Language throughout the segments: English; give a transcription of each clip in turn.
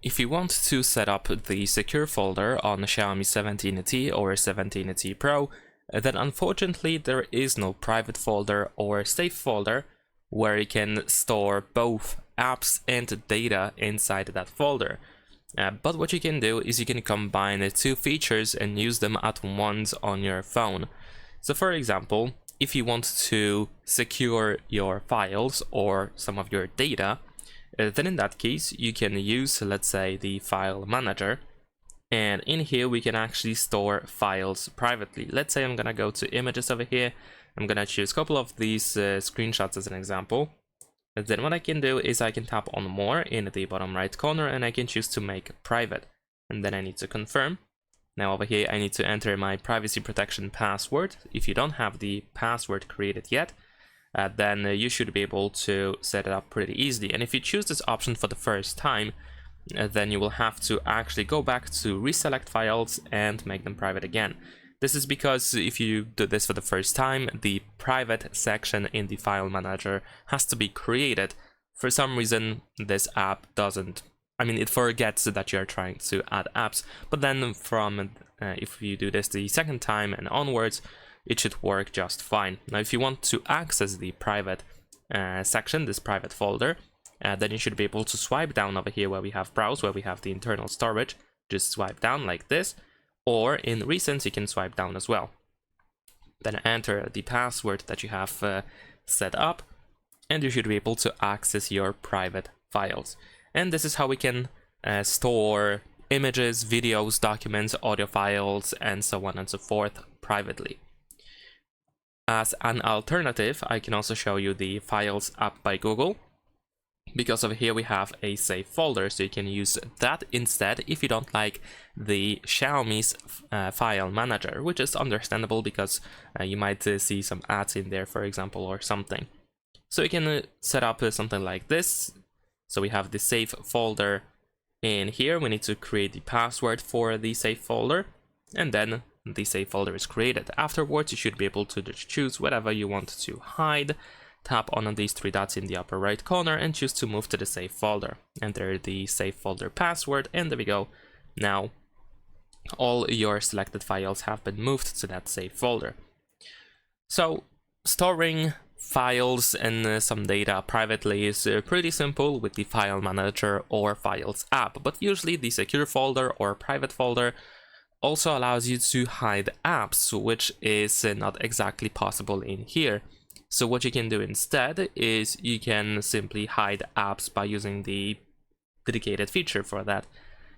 if you want to set up the secure folder on Xiaomi 17T or 17T Pro, then unfortunately there is no private folder or safe folder where you can store both apps and data inside that folder. But what you can do is you can combine the two features and use them at once on your phone. So for example, if you want to secure your files or some of your data, then in that case you can use, let's say, the file manager, and in here we can actually store files privately. Let's say I'm gonna go to images over here. I'm gonna choose a couple of these screenshots as an example. And then what I can do is I can tap on more in the bottom right corner and I can choose to make private. And then I need to confirm. Now over here I need to enter my privacy protection password. If you don't have the password created yet, then you should be able to set it up pretty easily. And if you choose this option for the first time, then you will have to actually go back to reselect files and make them private again. This is because if you do this for the first time, the private section in the file manager has to be created. For some reason, this app doesn't. I mean, it forgets that you're trying to add apps, but then from if you do this the second time and onwards, it should work just fine. Now, if you want to access the private section, this private folder, then you should be able to swipe down over here where we have browse, where we have the internal storage. Just swipe down like this. Or in recents, you can swipe down as well. Then enter the password that you have set up, and you should be able to access your private files. And this is how we can store images, videos, documents, audio files, and so on and so forth privately. As an alternative, I can also show you the Files app by Google, because over here we have a safe folder, so you can use that instead if you don't like the Xiaomi's file manager, which is understandable because you might see some ads in there, for example, or something. So you can set up something like this. So we have the safe folder in here. We need to create the password for the safe folder, and then the safe folder is created. Afterwards, you should be able to just choose whatever you want to hide. Tap on these three dots in the upper right corner and choose to move to the safe folder. Enter the safe folder password, and there we go. Now all your selected files have been moved to that safe folder. So storing files and some data privately is pretty simple with the file manager or files app, but usually the secure folder or private folder also allows you to hide apps, which is not exactly possible in here. So what you can do instead is you can simply hide apps by using the dedicated feature for that.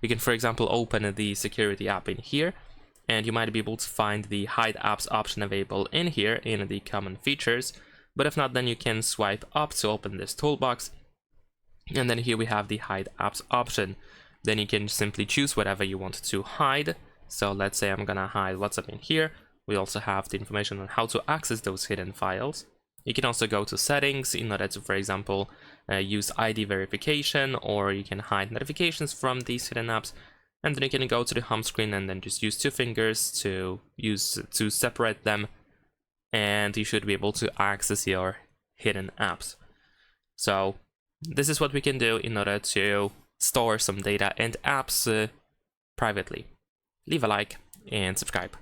You can, for example, open the security app in here, and you might be able to find the hide apps option available in here in the common features. But if not, then you can swipe up to open this toolbox, and then here we have the hide apps option. Then you can simply choose whatever you want to hide. So let's say I'm gonna hide WhatsApp in here. We also have the information on how to access those hidden files. You can also go to settings in order to, for example, use ID verification, or you can hide notifications from these hidden apps. And then you can go to the home screen and then just use two fingers to separate them, and you should be able to access your hidden apps. So this is what we can do in order to store some data and apps privately. Leave a like and subscribe.